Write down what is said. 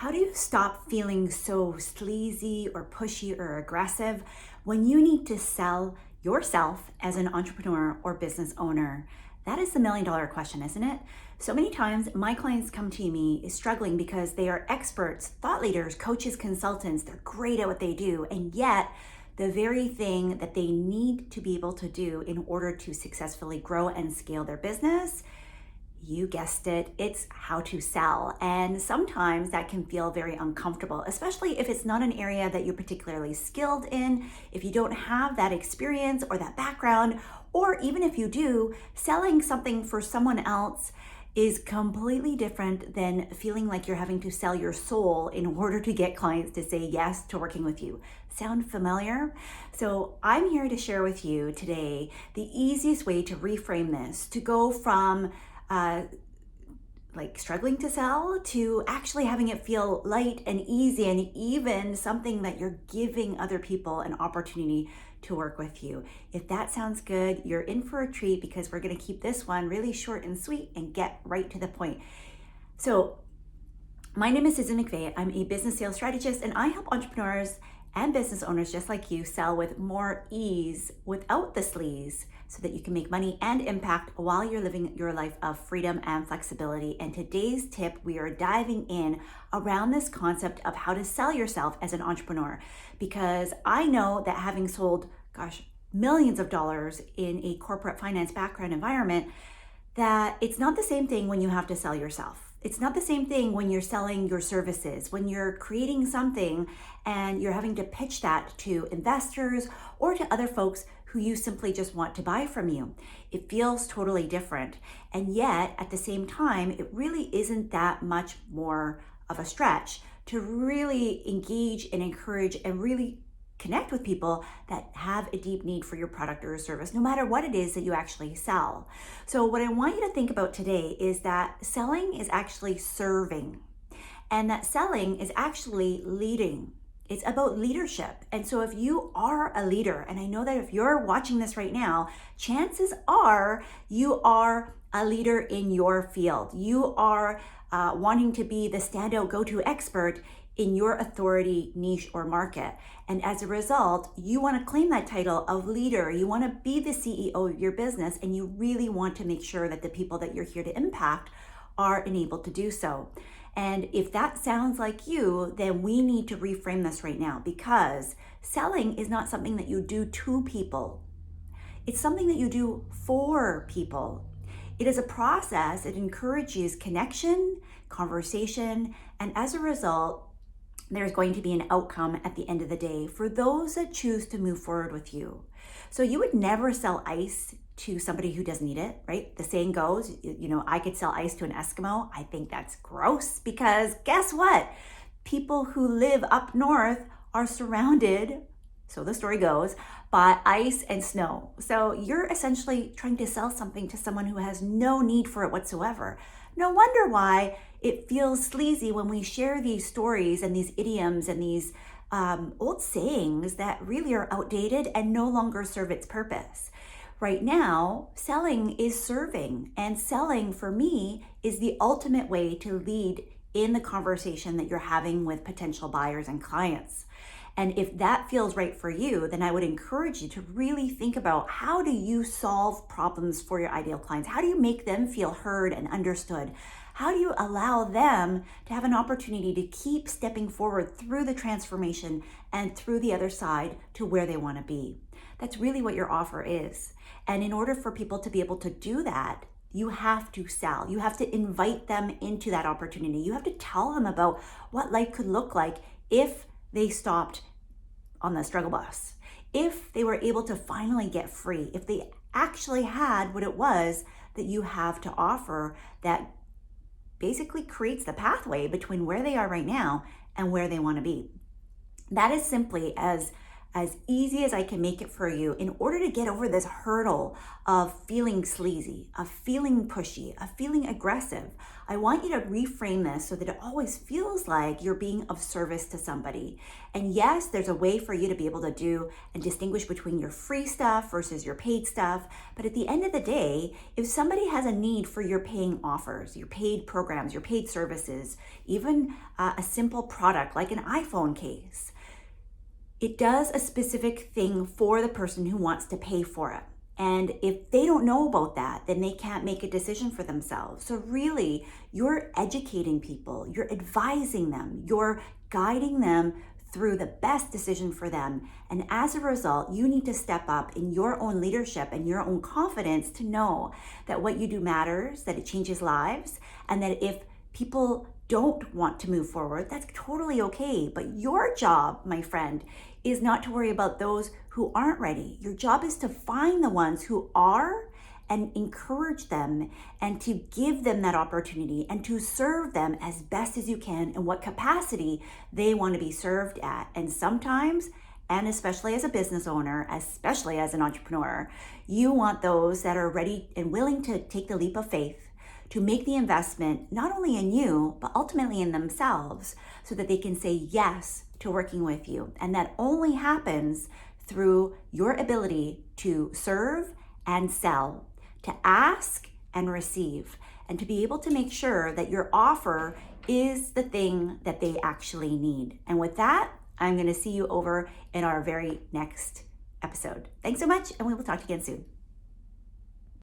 How do you stop feeling so sleazy or pushy or aggressive when you need to sell yourself as an entrepreneur or business owner? That is the $1 million question, isn't it? So many times my clients come to me struggling because they are experts, thought leaders, coaches, consultants. They're great at what they do. And yet, the very thing that they need to be able to do in order to successfully grow and scale their business, you guessed it, it's how to sell. And sometimes that can feel very uncomfortable, especially if it's not an area that you're particularly skilled in, if you don't have that experience or that background, or even if you do, selling something for someone else is completely different than feeling like you're having to sell your soul in order to get clients to say yes to working with you. Sound familiar? So I'm here to share with you today the easiest way to reframe this, to go from like struggling to sell to actually having it feel light and easy, and even something that you're giving other people an opportunity to work with you. If that sounds good, you're in for a treat, because we're going to keep this one really short and sweet and get right to the point. So my name is Susan McVeigh. I'm a business sales strategist, and I help entrepreneurs and business owners just like you sell with more ease without the sleaze, so that you can make money and impact while you're living your life of freedom and flexibility. And today's tip, we are diving in around this concept of how to sell yourself as an entrepreneur, because I know that having sold, millions of dollars in a corporate finance background environment, that it's not the same thing when you have to sell yourself. It's not the same thing when you're selling your services, when you're creating something and you're having to pitch that to investors or to other folks who you simply just want to buy from you. It feels totally different. And yet, at the same time, it really isn't that much more of a stretch to really engage and encourage and really connect with people that have a deep need for your product or service, no matter what it is that you actually sell. So what I want you to think about today is that selling is actually serving, and that selling is actually leading. It's about leadership. And so if you are a leader, and I know that if you're watching this right now, chances are you are a leader in your field. You are wanting to be the standout go-to expert in your authority, niche, or market. And as a result, you want to claim that title of leader. You want to be the CEO of your business, and you really want to make sure that the people that you're here to impact are enabled to do so. And if that sounds like you, then we need to reframe this right now, because selling is not something that you do to people. It's something that you do for people. It is a process that encourages connection, conversation, and as a result, there's going to be an outcome at the end of the day for those that choose to move forward with you. So you would never sell ice to somebody who doesn't need it, right? The saying goes, I could sell ice to an Eskimo. I think that's gross, because guess what? People who live up north are surrounded, so the story goes, by ice and snow. So you're essentially trying to sell something to someone who has no need for it whatsoever. No wonder why it feels sleazy when we share these stories and these idioms and these old sayings that really are outdated and no longer serve its purpose. Right now, selling is serving, and selling for me is the ultimate way to lead in the conversation that you're having with potential buyers and clients. And if that feels right for you, then I would encourage you to really think about, how do you solve problems for your ideal clients? How do you make them feel heard and understood? How do you allow them to have an opportunity to keep stepping forward through the transformation and through the other side to where they want to be? That's really what your offer is. And in order for people to be able to do that, you have to sell. You have to invite them into that opportunity. You have to tell them about what life could look like if they stopped on the struggle bus, if they were able to finally get free, if they actually had what it was that you have to offer that basically creates the pathway between where they are right now and where they want to be. That is simply as as easy as I can make it for you in order to get over this hurdle of feeling sleazy, of feeling pushy, of feeling aggressive. I want you to reframe this so that it always feels like you're being of service to somebody. And yes, there's a way for you to be able to do and distinguish between your free stuff versus your paid stuff. But at the end of the day, if somebody has a need for your paying offers, your paid programs, your paid services, even a simple product like an iPhone case, it does a specific thing for the person who wants to pay for it. And if they don't know about that, then they can't make a decision for themselves. So really, you're educating people, you're advising them, you're guiding them through the best decision for them. And as a result, you need to step up in your own leadership and your own confidence to know that what you do matters, that it changes lives, and that if people don't want to move forward, that's totally okay. But your job, my friend, is not to worry about those who aren't ready. Your job is to find the ones who are and encourage them and to give them that opportunity and to serve them as best as you can in what capacity they want to be served at. And sometimes, and especially as a business owner, especially as an entrepreneur, you want those that are ready and willing to take the leap of faith, to make the investment not only in you, but ultimately in themselves, so that they can say yes to working with you. And that only happens through your ability to serve and sell, to ask and receive, and to be able to make sure that your offer is the thing that they actually need. And with that, I'm going to see you over in our very next episode. Thanks so much, and we will talk to you again soon.